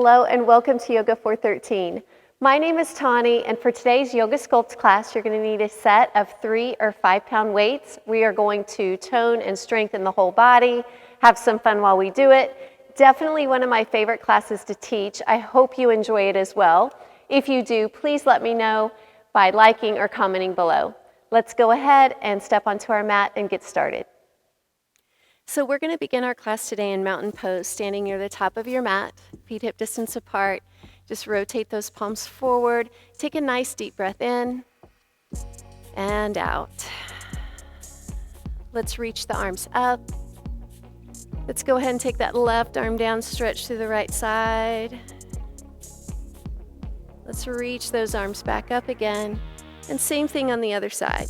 Hello and welcome to Yoga 413. My name is Tauni, and for today's Yoga Sculpt class, you're going to need a set of 3 or 5 pound weights. We are going to tone and strengthen the whole body, have some fun while we do it. Definitely one of my favorite classes to teach. I hope you enjoy it as well. If you do, please let me know by liking or commenting below. Let's go ahead and step onto our mat and get started. So we're going to begin our class today in mountain pose, standing near the top of your mat, feet hip distance apart. Just rotate those palms forward. Take a nice deep breath in and out. Let's reach the arms up. Let's go ahead and take that left arm down, stretch through the right side. Let's reach those arms back up again. And same thing on the other side.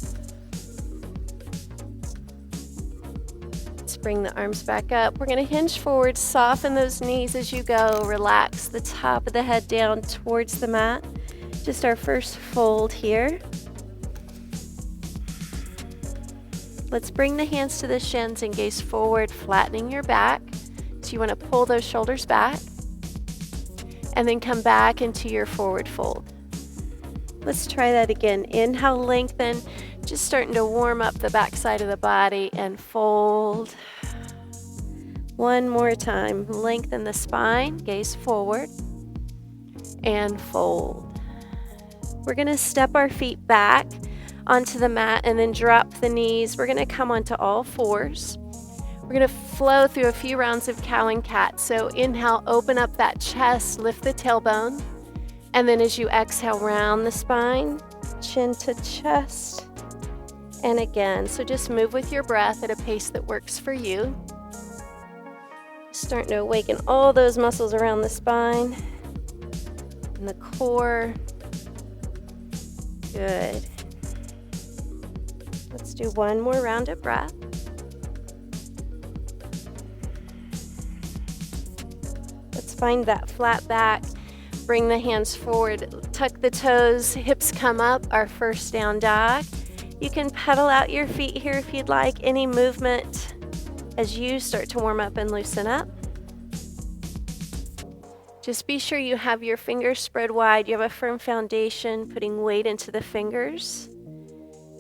Bring the arms back up. We're going to hinge forward, soften those knees as you go. Relax the top of the head down towards the mat. Just our first fold here. Let's bring the hands to the shins and gaze forward, flattening your back. So you want to pull those shoulders back and then come back into your forward fold. Let's try that again. Inhale, lengthen. Just starting to warm up the back side of the body and fold. One more time. Lengthen the spine, gaze forward, and fold. We're going to step our feet back onto the mat and then drop the knees. We're going to come onto all fours. We're going to flow through a few rounds of cow and cat. So inhale, open up that chest, lift the tailbone. And then as you exhale, round the spine, chin to chest. And again, so just move with your breath at a pace that works for you. Starting to awaken all those muscles around the spine and the core. Good. Let's do one more round of breath. Let's find that flat back. Bring the hands forward, tuck the toes, hips come up, our first down dog. You can pedal out your feet here if you'd like. Any movement as you start to warm up and loosen up. Just be sure you have your fingers spread wide. You have a firm foundation, putting weight into the fingers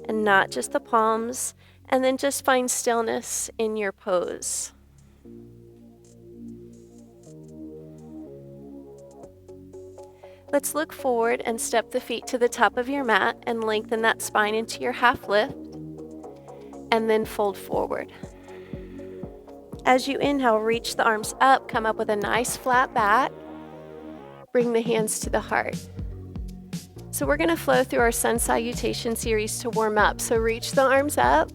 and not just the palms. And then just find stillness in your pose. Let's look forward and step the feet to the top of your mat and lengthen that spine into your half lift and then fold forward. As you inhale, reach the arms up, come up with a nice flat back. Bring the hands to the heart. So we're going to flow through our sun salutation series to warm up. So reach the arms up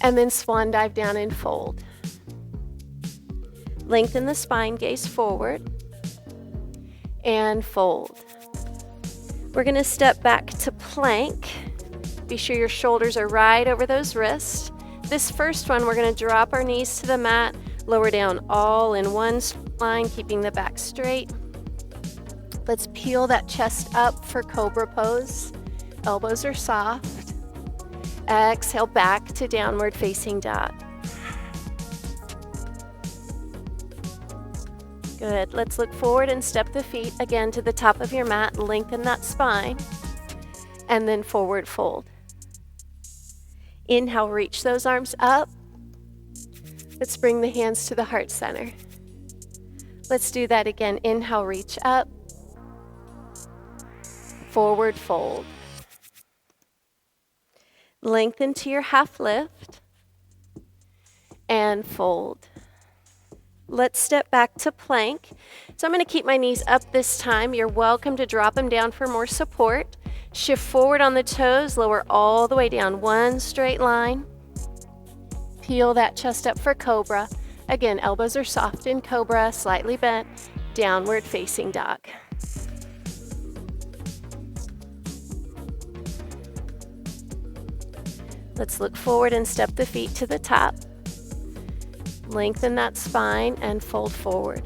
and then swan dive down and fold. Lengthen the spine, gaze forward. And fold. We're going to step back to plank. Be sure your shoulders are right over those wrists. This first one, we're going to drop our knees to the mat, lower down all in one line, keeping the back straight. Let's peel that chest up for cobra pose. Elbows are soft. Exhale back to downward facing dog. Good. Let's look forward and step the feet again to the top of your mat. Lengthen that spine. And then forward fold. Inhale, reach those arms up. Let's bring the hands to the heart center. Let's do that again. Inhale, reach up. Forward fold. Lengthen to your half lift. And fold. Let's step back to plank. So I'm going to keep my knees up this time. You're welcome to drop them down for more support. Shift forward on the toes, lower all the way down. One straight line. Peel that chest up for cobra. Again, elbows are soft in cobra, slightly bent. Downward facing dog. Let's look forward and step the feet to the top. Lengthen that spine and fold forward.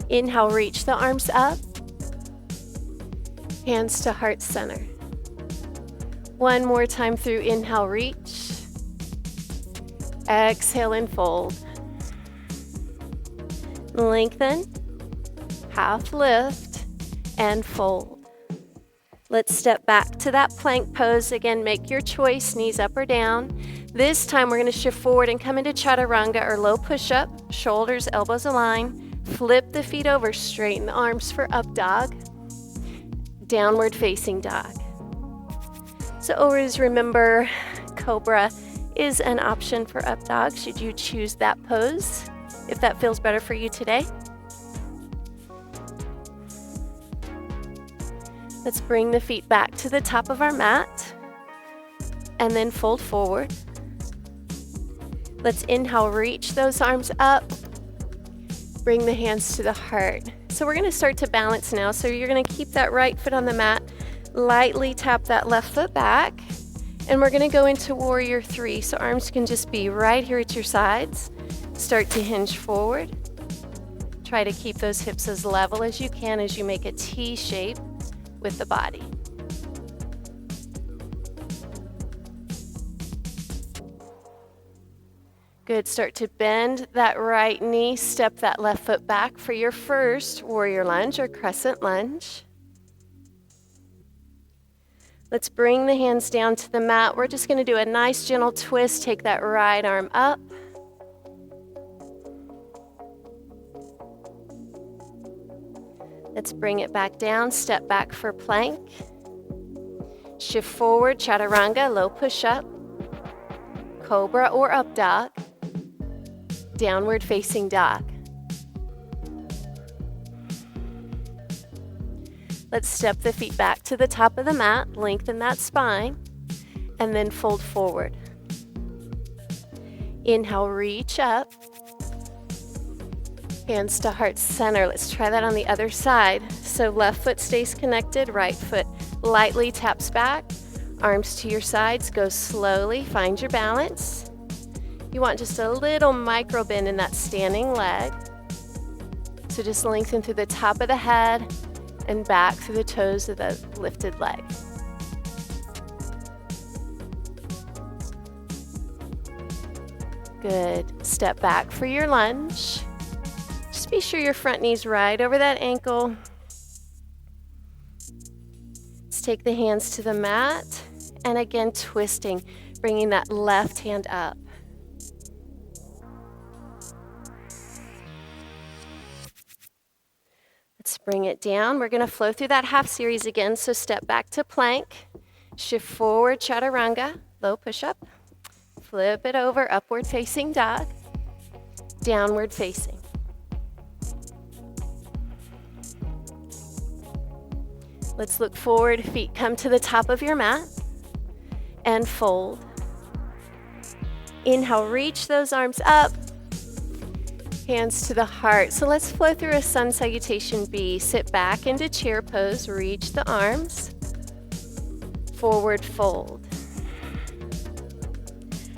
Inhale, reach the arms up. Hands to heart center. One more time through inhale, reach. Exhale and fold. Lengthen, half lift, and fold. Let's step back to that plank pose. Again, make your choice, knees up or down. This time we're going to shift forward and come into chaturanga or low push-up, shoulders, elbows align. Flip the feet over, straighten the arms for up dog, downward facing dog. So always remember, cobra is an option for up dog should you choose that pose, if that feels better for you today. Let's bring the feet back to the top of our mat and then fold forward. Let's inhale, reach those arms up. Bring the hands to the heart. So we're going to start to balance now. So you're going to keep that right foot on the mat, lightly tap that left foot back, and we're going to go into warrior three. So arms can just be right here at your sides. Start to hinge forward. Try to keep those hips as level as you can as you make a T shape with the body. Good, start to bend that right knee, step that left foot back for your first warrior lunge or crescent lunge. Let's bring the hands down to the mat. We're just going to do a nice gentle twist, take that right arm up. Let's bring it back down, step back for plank. Shift forward, chaturanga, low push-up, cobra or up dog, downward facing dog. Let's step the feet back to the top of the mat, lengthen that spine, and then fold forward. Inhale, reach up. Hands to heart center. Let's try that on the other side. So left foot stays connected, right foot lightly taps back, arms to your sides, go slowly, find your balance. You want just a little micro bend in that standing leg. So just lengthen through the top of the head and back through the toes of the lifted leg. Good. Step back for your lunge. Just be sure your front knee's right over that ankle. Let's take the hands to the mat, and again twisting, bringing that left hand up. Let's bring it down. We're going to flow through that half series again, so step back to plank, shift forward, chaturanga, low push-up, flip it over, upward facing dog, downward facing. Let's look forward, feet come to the top of your mat and fold. Inhale, reach those arms up, hands to the heart. So let's flow through a sun salutation B. Sit back into chair pose, reach the arms, forward fold.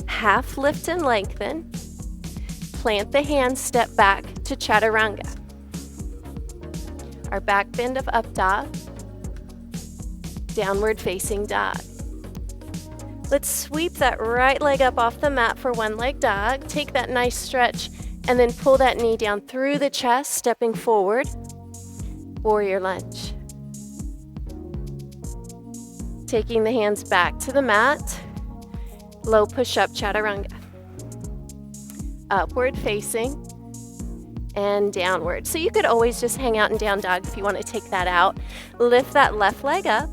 Half lift and lengthen. Plant the hands, step back to chaturanga. Our back bend of up dog, downward facing dog. Let's sweep that right leg up off the mat for one leg dog. Take that nice stretch and then pull that knee down through the chest, stepping forward, warrior lunge. Taking the hands back to the mat, low push-up chaturanga. Upward facing and downward. So you could always just hang out in down dog if you want to take that out. Lift that left leg up.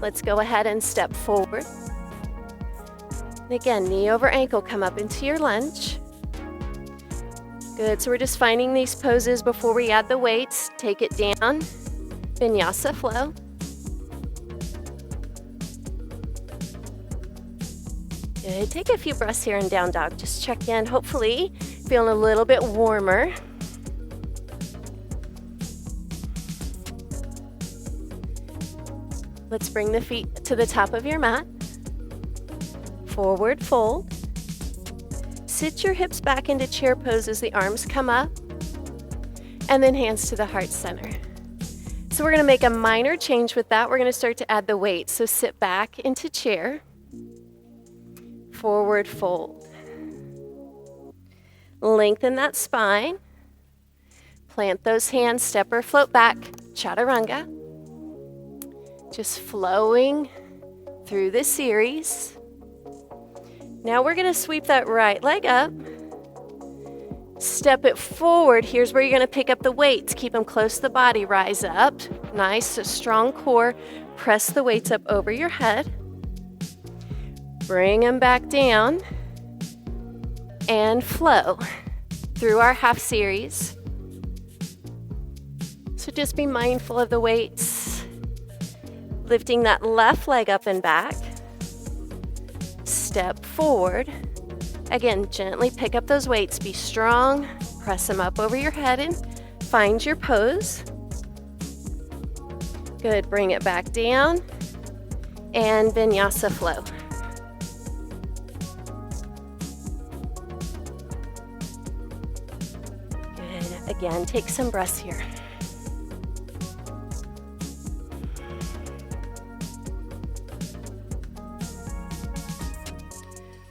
Let's go ahead and step forward. And again, knee over ankle, come up into your lunge. Good, so we're just finding these poses before we add the weights. Take it down, vinyasa flow. Good, take a few breaths here in down dog. Just check in, hopefully feeling a little bit warmer. Let's bring the feet to the top of your mat. Forward fold. Sit your hips back into chair pose as the arms come up. And then hands to the heart center. So we're going to make a minor change with that. We're going to start to add the weight. So sit back into chair. Forward fold. Lengthen that spine. Plant those hands, step or float back, chaturanga. Just flowing through this series. Now we're gonna sweep that right leg up. Step it forward. Here's where you're gonna pick up the weights. Keep them close to the body, rise up. Nice, a strong core. Press the weights up over your head. Bring them back down and flow through our half series. So just be mindful of the weights. Lifting that left leg up and back. Step forward. Again, gently pick up those weights. Be strong. Press them up over your head and find your pose. Good, bring it back down. And vinyasa flow. Good, again, take some breaths here.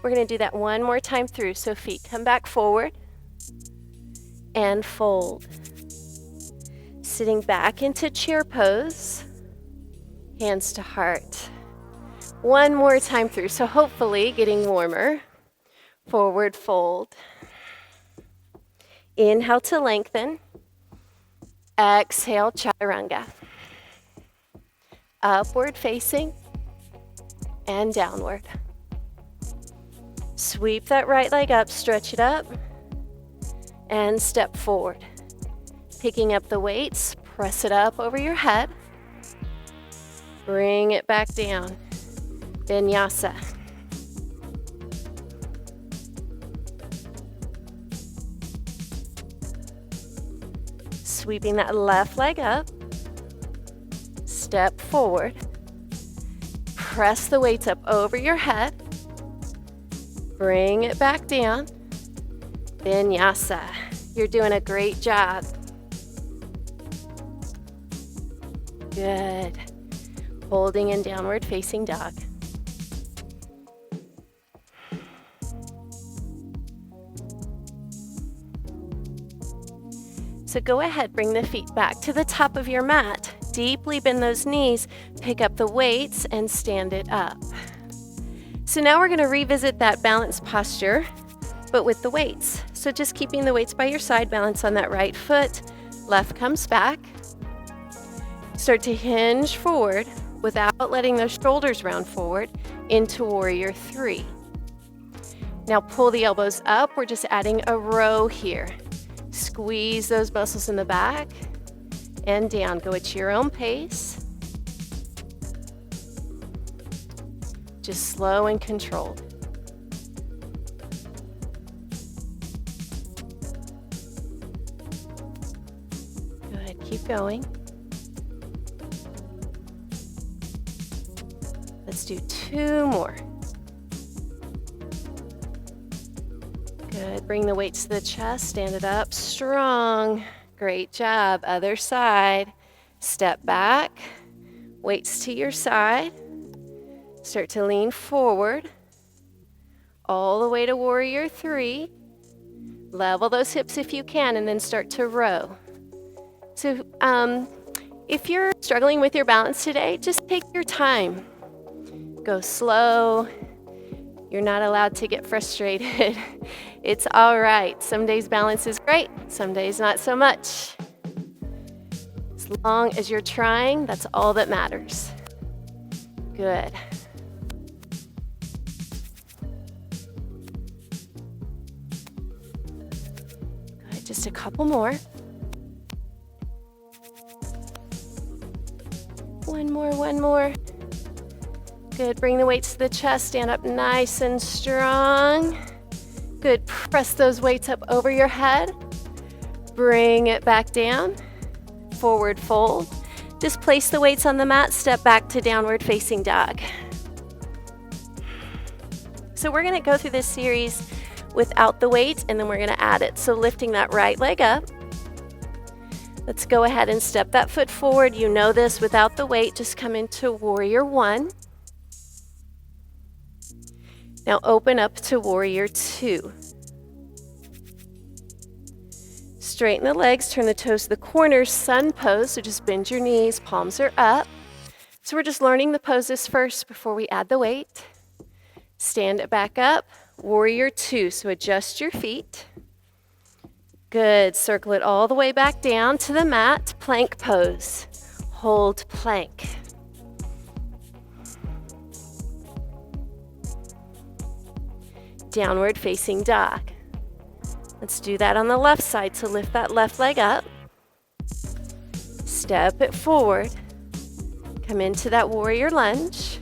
We're going to do that one more time through. So feet come back forward and fold. Sitting back into chair pose, hands to heart. One more time through. So hopefully getting warmer. Forward fold. Inhale to lengthen. Exhale, chaturanga. Upward facing and downward. Sweep that right leg up, stretch it up, and step forward. Picking up the weights, press it up over your head. Bring it back down. Vinyasa. Sweeping that left leg up. Step forward. Press the weights up over your head. Bring it back down. Vinyasa. You're doing a great job. Good. Holding in downward facing dog. So go ahead, bring the feet back to the top of your mat. Deeply bend those knees, pick up the weights, and stand it up. So now we're going to revisit that balanced posture, but with the weights. So just keeping the weights by your side, balance on that right foot, left comes back. Start to hinge forward without letting those shoulders round forward into warrior three. Now pull the elbows up, we're just adding a row here. Squeeze those muscles in the back and down, go at your own pace. Just slow and controlled. Good, keep going. Let's do 2 more. Good, bring the weights to the chest, stand it up, strong. Great job, other side. Step back, weights to your side. Start to lean forward, all the way to warrior three. Level those hips if you can, and then start to row. So if you're struggling with your balance today, just take your time. Go slow. You're not allowed to get frustrated. It's all right. Some days balance is great, some days not so much. As long as you're trying, that's all that matters. Good. Good, just a couple more. One more. Good, bring the weights to the chest, stand up nice and strong. Good, press those weights up over your head. Bring it back down, forward fold. Just place the weights on the mat, step back to downward facing dog. So we're gonna go through this series without the weight, and then we're gonna add it. So lifting that right leg up. Let's go ahead and step that foot forward. You know this, without the weight, just come into warrior one. Now open up to warrior two. Straighten the legs, turn the toes to the corners, sun pose, so just bend your knees, palms are up. So we're just learning the poses first before we add the weight. Stand it back up, warrior two, so adjust your feet. Good, circle it all the way back down to the mat, plank pose. Hold plank. Downward facing dog. Let's do that on the left side, so lift that left leg up. Step it forward. Come into that warrior lunge.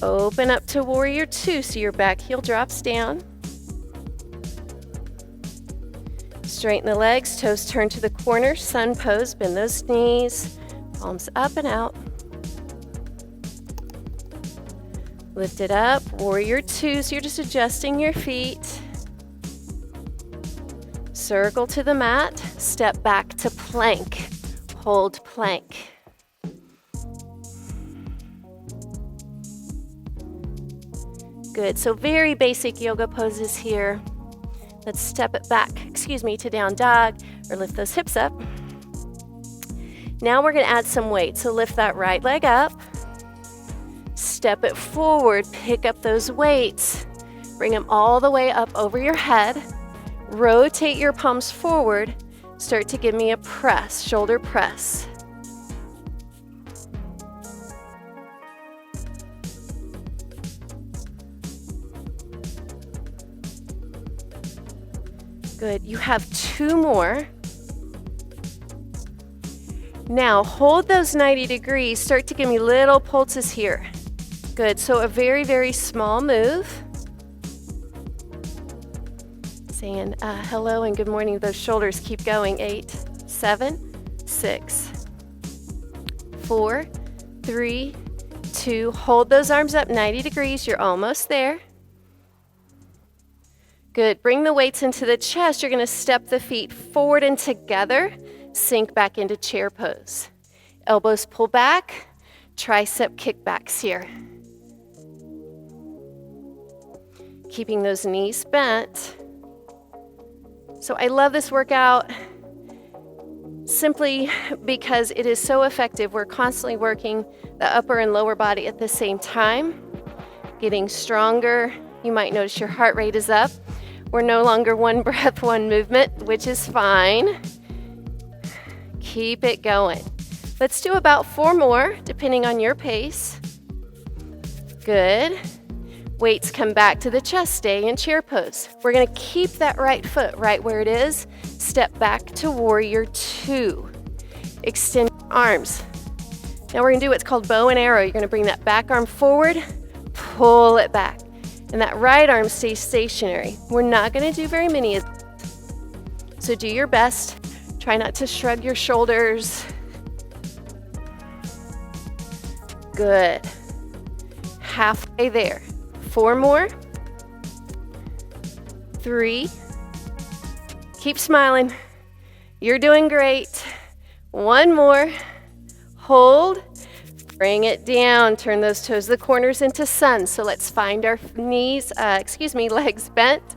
Open up to warrior two, so your back heel drops down. Straighten the legs, toes turn to the corner, sun pose, bend those knees, palms up and out. Lift it up, warrior two, so you're just adjusting your feet. Circle to the mat, step back to plank, hold plank. Good, so very basic yoga poses here. Let's step it back, to down dog, or lift those hips up. Now we're gonna add some weight, so lift that right leg up, step it forward, pick up those weights, bring them all the way up over your head, rotate your palms forward, start to give me a press, shoulder press. Good, you have two more. Now hold those 90 degrees, start to give me little pulses here. Good, so a very, very small move. Saying hello and good morning, those shoulders keep going. 8, 7, 6, 4, 3, 2, hold those arms up 90 degrees, you're almost there. Good, bring the weights into the chest. You're gonna step the feet forward and together, sink back into chair pose. Elbows pull back, tricep kickbacks here. Keeping those knees bent. So I love this workout simply because it is so effective. We're constantly working the upper and lower body at the same time, getting stronger. You might notice your heart rate is up. We're no longer one breath, one movement, which is fine. Keep it going. Let's do about 4 more, depending on your pace. Good. Weights come back to the chest, stay in chair pose. We're gonna keep that right foot right where it is. Step back to warrior two. Extend your arms. Now we're gonna do what's called bow and arrow. You're gonna bring that back arm forward, pull it back. And that right arm stays stationary. We're not gonna do very many of these. So do your best. Try not to shrug your shoulders. Good. Halfway there. 4 more. 3. Keep smiling. You're doing great. 1 more. Hold. Bring it down. Turn those toes to the corners into sun. So let's find our legs bent.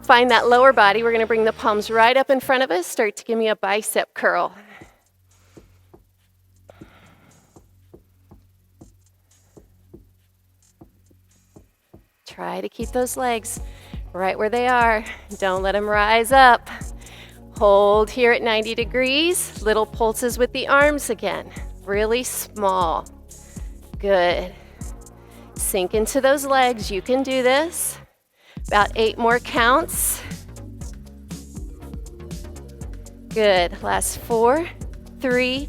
Find that lower body. We're going to bring the palms right up in front of us. Start to give me a bicep curl. Try to keep those legs right where they are. Don't let them rise up. Hold here at 90 degrees. Little pulses with the arms again. Really small. Good. Sink into those legs. You can do this. About 8 more counts. Good. Last 4, 3,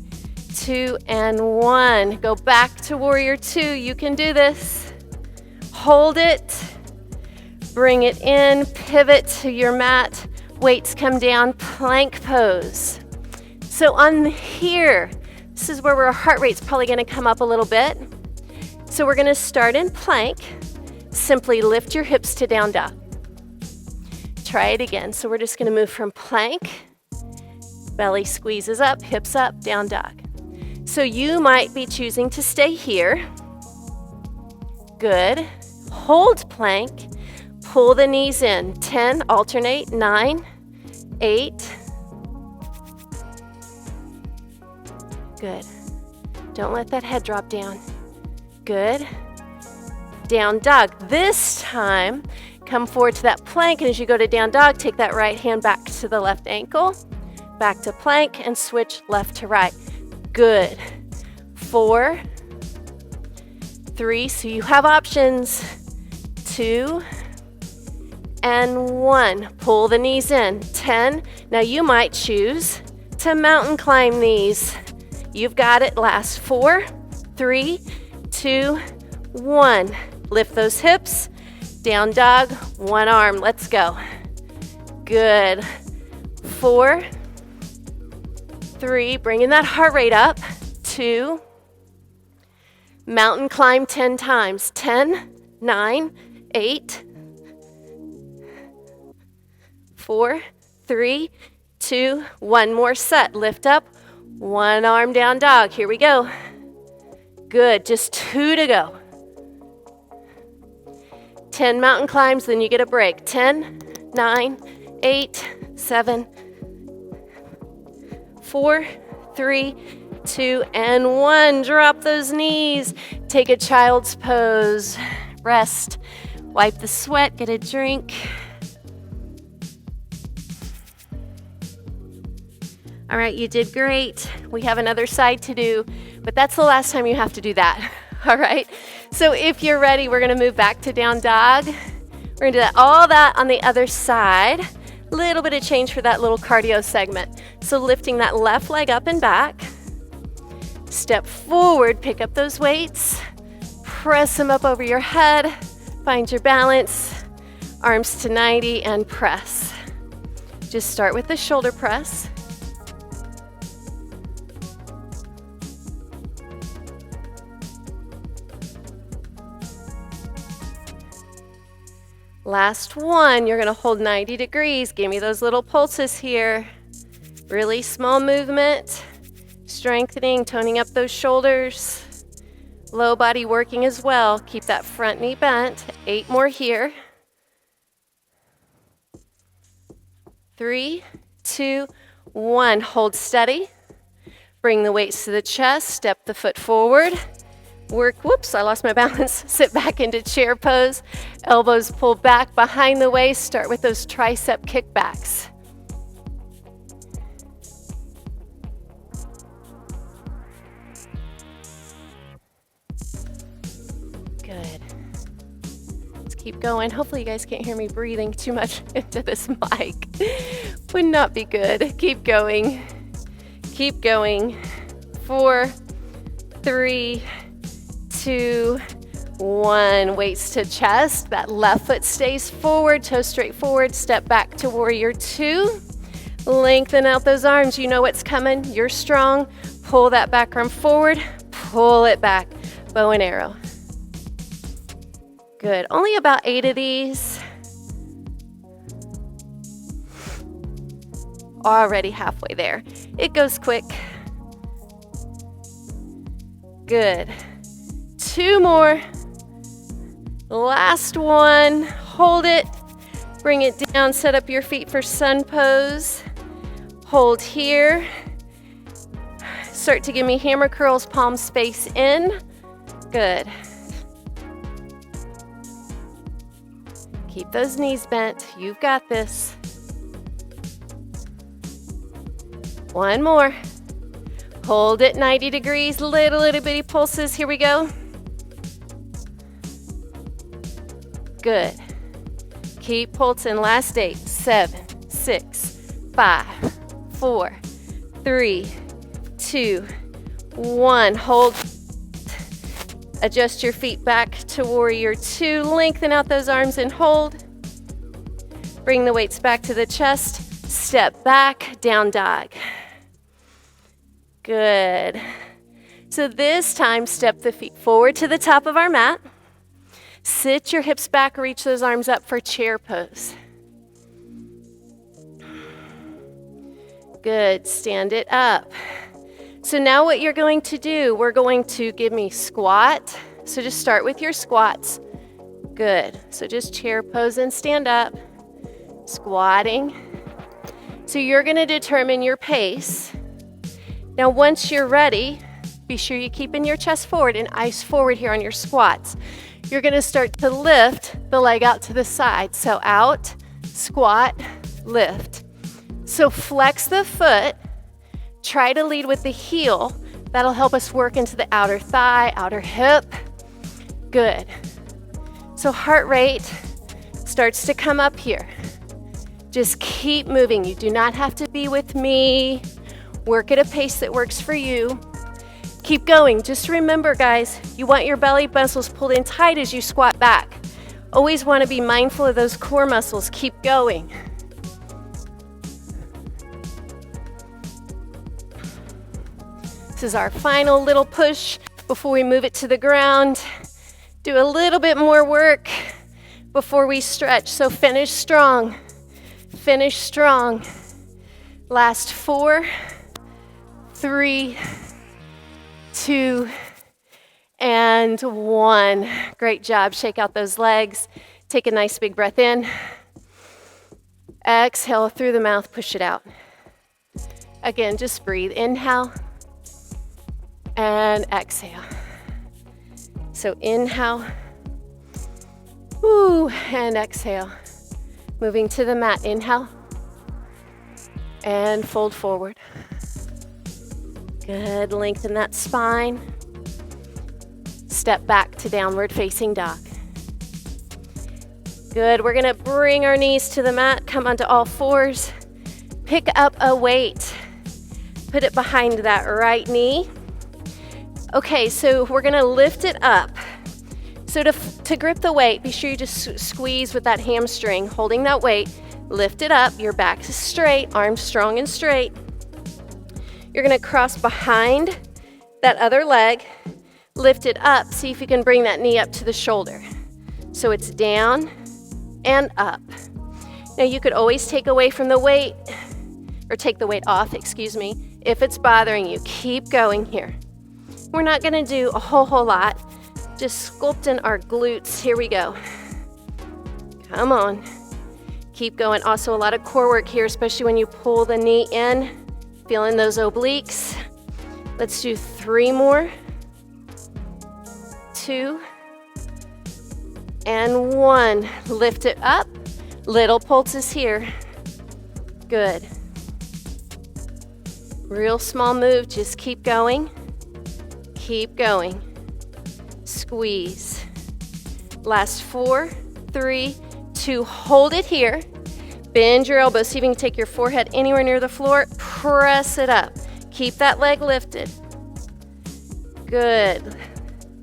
2, and 1. Go back to warrior two. You can do this. Hold it. Bring it in. Pivot to your mat. Weights come down. Plank pose. So on here, this is where our heart rate's probably going to come up a little bit. So we're going to start in plank. Simply lift your hips to down dog. Try it again. So we're just going to move from plank. Belly squeezes up, hips up, down dog. So you might be choosing to stay here. Good. Hold plank. Pull the knees in. 10, alternate. 9, 8. Good. Don't let that head drop down. Good. Down dog. This time, come forward to that plank, and as you go to down dog, take that right hand back to the left ankle, back to plank, and switch left to right. Good. 4, 3, so you have options. 2, and 1. Pull the knees in. 10. Now you might choose to mountain climb these. You've got it. Last 4, 3, 2, 1. Lift those hips. Down dog, one arm. Let's go. Good. 4, 3, bringing that heart rate up. 2, mountain climb 10 times. 10, 9, 8, 4, 3, 2, 1 more set. Lift up, one arm down dog. Here we go. Good, just 2 to go. 10 mountain climbs, then you get a break. 10, 9, 8, 7, 4, 3, 2, and 1. Drop those knees. Take a child's pose. Rest. Wipe the sweat. Get a drink. All right, you did great. We have another side to do, but that's the last time you have to do that. All right, so if you're ready, we're gonna move back to down dog. We're gonna do all that on the other side. Little bit of change for that little cardio segment. So lifting that left leg up and back. Step forward, pick up those weights. Press them up over your head. Find your balance. Arms to 90 and press. Just start with the shoulder press. Last one, you're gonna hold 90 degrees. Give me those little pulses here. Really small movement. Strengthening, toning up those shoulders. Low body working as well. Keep that front knee bent. 8 more here. 3, 2, 1. Hold steady. Bring the weights to the chest. Step the foot forward. Work, whoops, I lost my balance. Sit back into chair pose. Elbows pull back behind the waist. Start with those tricep kickbacks. Good. Let's keep going. Hopefully you guys can't hear me breathing too much into this mic. Would not be good. Keep going. Keep going. 4, 3, 2, 1. Weights to chest. That left foot stays forward, toe straight forward. Step back to warrior 2. Lengthen out those arms. You know what's coming. You're strong. Pull that back arm forward. Pull it back. Bow and arrow. Good. Only about 8 of these. Already halfway there. It goes quick. Good. 2 more. Last one. Hold it. Bring it down. Set up your feet for sun pose. Hold here. Start to give me hammer curls, palms face in. Good. Keep those knees bent. You've got this. 1 more. Hold it 90 degrees, little bitty pulses. Here we go. Good. Keep pulsing. Last 8, 7, 6, 5, 4, 3, 2, 1. Hold. Adjust your feet back to warrior 2. Lengthen out those arms and hold. Bring the weights back to the chest. Step back, down dog. Good. So this time, step the feet forward to the top of our mat. Sit your hips back, reach those arms up for chair pose. Good. Stand it up. So now what you're going to do, we're going to give me squat. So just start with your squats. Good. So just chair pose and stand up. Squatting. So you're gonna determine your pace. Now, once you're ready, be sure you keep in your chest forward and eyes forward here on your squats. You're gonna start to lift the leg out to the side. So out, squat, lift. So flex the foot, try to lead with the heel. That'll help us work into the outer thigh, outer hip. Good. So heart rate starts to come up here. Just keep moving. You do not have to be with me. Work at a pace that works for you. Keep going. Just remember, guys, you want your belly muscles pulled in tight as you squat back. Always want to be mindful of those core muscles. Keep going. This is our final little push before we move it to the ground. Do a little bit more work before we stretch. So finish strong. Finish strong. Last 4, 3, 2, and 1. Great job. Shake out those legs. Take a nice big breath in. Exhale through the mouth, push it out. Again, just breathe. Inhale and exhale. So inhale, woo, and exhale. Moving to the mat, inhale, and fold forward. Good, lengthen that spine. Step back to downward facing dog. Good, we're gonna bring our knees to the mat, come onto all fours. Pick up a weight, put it behind that right knee. Okay, so we're gonna lift it up. So to grip the weight, be sure you just squeeze with that hamstring, holding that weight. Lift it up, your back is straight, arms strong and straight. You're gonna cross behind that other leg, lift it up, see if you can bring that knee up to the shoulder. So it's down and up. Now you could always take away from the weight, or take the weight off, excuse me, if it's bothering you. Keep going here. We're not gonna do a whole lot, just sculpting our glutes. Here we go. Come on. Keep going. Also a lot of core work here, especially when you pull the knee in, feeling those obliques. Let's do 3 more. 2 and 1. Lift it up. Little pulses here. Good. Real small move, just keep going. Keep going. Squeeze. Last 4, 3, 2, hold it here. Bend your elbows, see if you can take your forehead anywhere near the floor. Press it up. Keep that leg lifted. Good.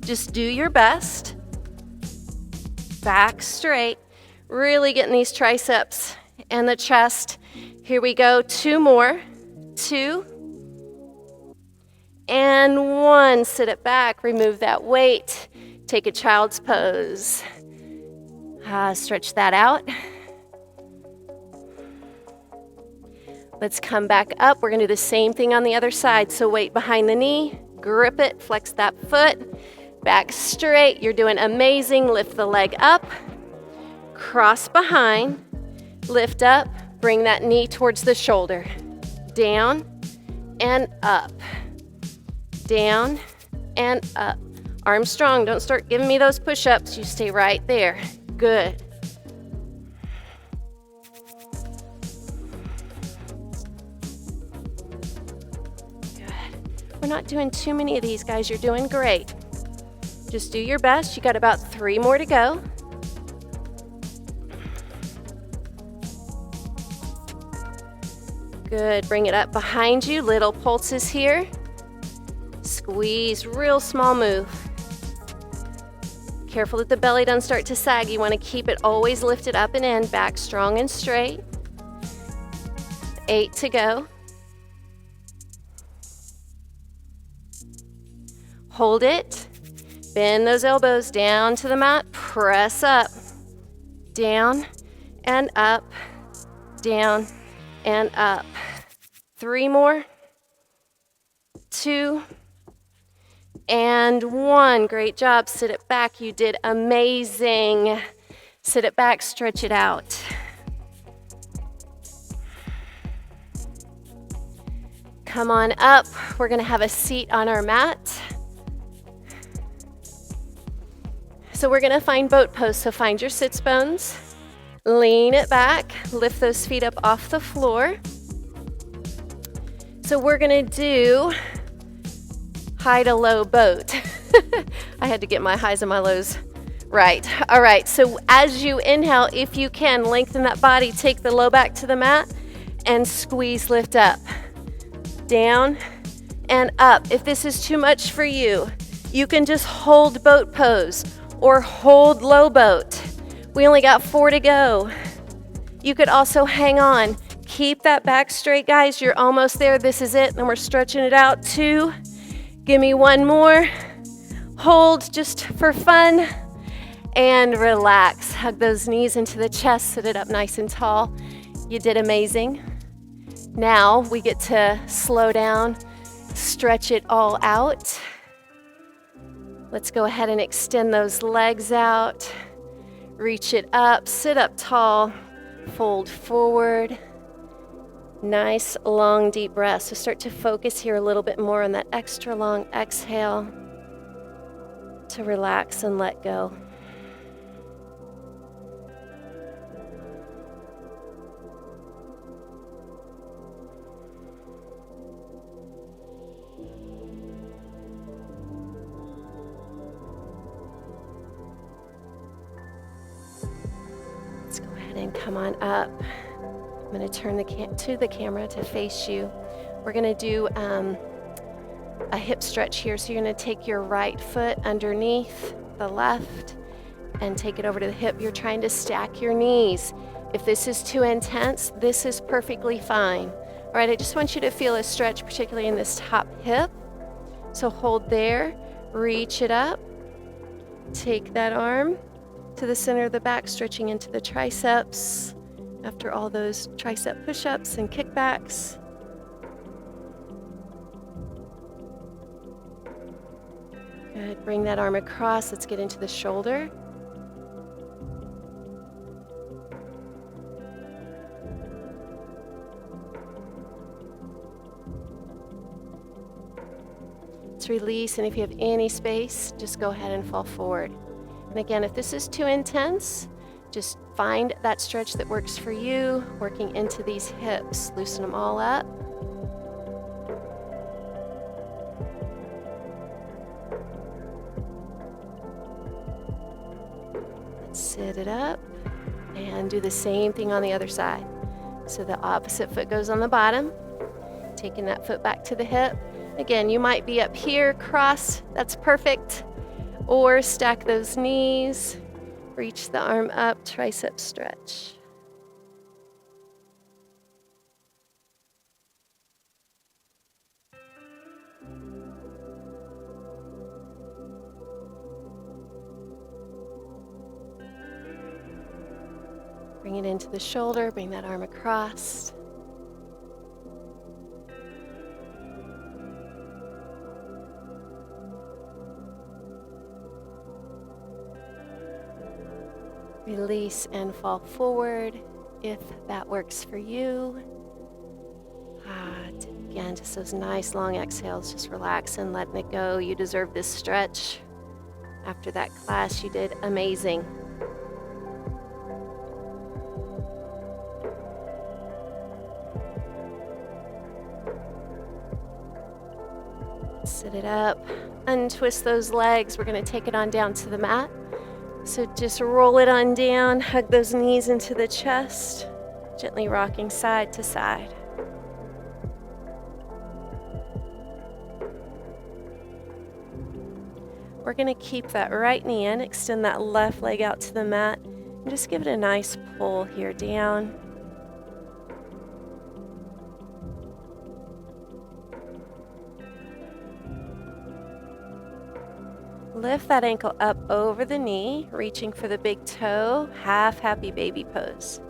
Just do your best. Back straight. Really getting these triceps and the chest. Here we go. 2 more. 2 and 1. Sit it back. Remove that weight. Take a child's pose. Stretch that out. Let's come back up. We're going to do the same thing on the other side. So weight behind the knee. Grip it. Flex that foot. Back straight. You're doing amazing. Lift the leg up. Cross behind. Lift up. Bring that knee towards the shoulder. Down and up. Down and up. Arms strong. Don't start giving me those push-ups. You stay right there. Good. Good. We're not doing too many of these, guys. You're doing great. Just do your best. You got about 3 more to go. Good. Bring it up behind you. Little pulses here. Squeeze. Real small move. Careful that the belly doesn't start to sag. You want to keep it always lifted up and in. Back strong and straight. 8 to go. Hold it. Bend those elbows down to the mat. Press up. Down and up. Down and up. 3 more. 2 and 1. Great job. Sit it back. You did amazing. Sit it back. Stretch it out. come on up. We're gonna have a seat on our mat. So we're gonna find boat pose. So find your sits bones, lean it back, lift those feet up off the floor. So we're gonna do high to low boat. I had to get my highs and my lows right. All right, so as you inhale, if you can, lengthen that body, take the low back to the mat, and squeeze, lift up. Down and up. If this is too much for you, you can just hold boat pose or hold low boat. We only got 4 to go. You could also hang on. Keep that back straight, guys. You're almost there. This is it. And we're stretching it out. 2. Give me 1 more. Hold just for fun. And relax. Hug those knees into the chest. Sit it up nice and tall. You did amazing. Now we get to slow down, stretch it all out. Let's go ahead and extend those legs out. Reach it up, sit up tall, fold forward. Nice, long, deep breath. So start to focus here a little bit more on that extra long exhale to relax and let go. Let's go ahead and come on up. I'm going to turn to the camera to face you. We're going to do a hip stretch here. So you're going to take your right foot underneath the left and take it over to the hip. You're trying to stack your knees. If this is too intense, this is perfectly fine. All right, I just want you to feel a stretch, particularly in this top hip. So hold there, reach it up, take that arm to the center of the back, stretching into the triceps after all those tricep push-ups and kickbacks. Good, bring that arm across. Let's get into the shoulder. Let's release, and if you have any space, just go ahead and fall forward. And again, if this is too intense, just find that stretch that works for you, working into these hips. Loosen them all up. Let's sit it up and do the same thing on the other side. So the opposite foot goes on the bottom, taking that foot back to the hip. Again, you might be up here, cross, that's perfect. Or stack those knees, reach the arm up, tricep stretch. Bring it into the shoulder, bring that arm across. Release and fall forward if that works for you. Again, just those nice long exhales, just relax and letting it go. You deserve this stretch. After that class, you did amazing. Sit it up, untwist those legs. We're going to take it on down to the mat. So just roll it on down, hug those knees into the chest, gently rocking side to side. We're going to keep that right knee in, extend that left leg out to the mat, and just give it a nice pull here down. Lift that ankle up over the knee, reaching for the big toe, half happy baby pose.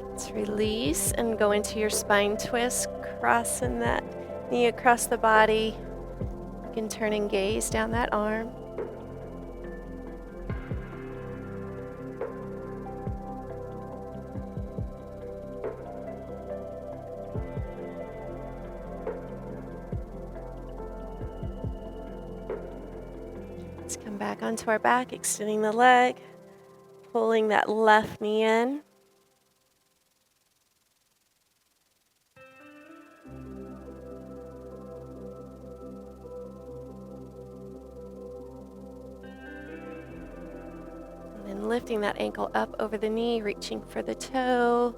Let's release and go into your spine twist, crossing that Knee across the body. You can turn and gaze down that arm. Let's come back onto our back, extending the leg, pulling that left knee in. And lifting that ankle up over the knee, reaching for the toe,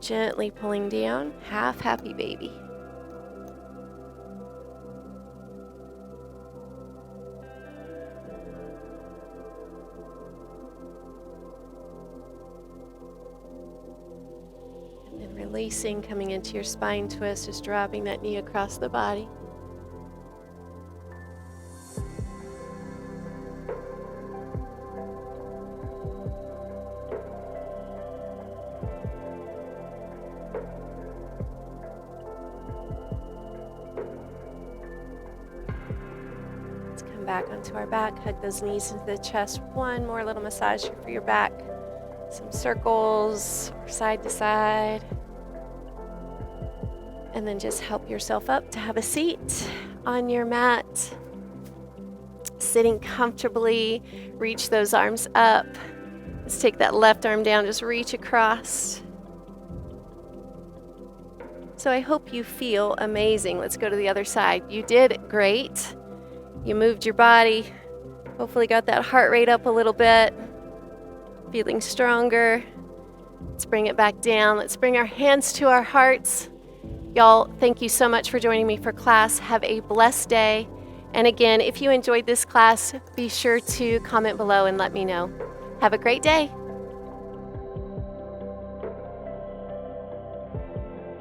gently pulling down, half happy baby. And then releasing, coming into your spine twist, just dropping that knee across the body. Back onto our back, hug those knees into the chest. One more little massage here for your back. Some circles, side to side. And then just help yourself up to have a seat on your mat. Sitting comfortably, reach those arms up. Let's take that left arm down, just reach across. So I hope you feel amazing. Let's go to the other side. You did great. You moved your body, hopefully got that heart rate up a little bit, feeling stronger. Let's bring it back down. Let's bring our hands to our hearts. Y'all, thank you so much for joining me for class. Have a blessed day. And again, if you enjoyed this class, be sure to comment below and let me know. Have a great day.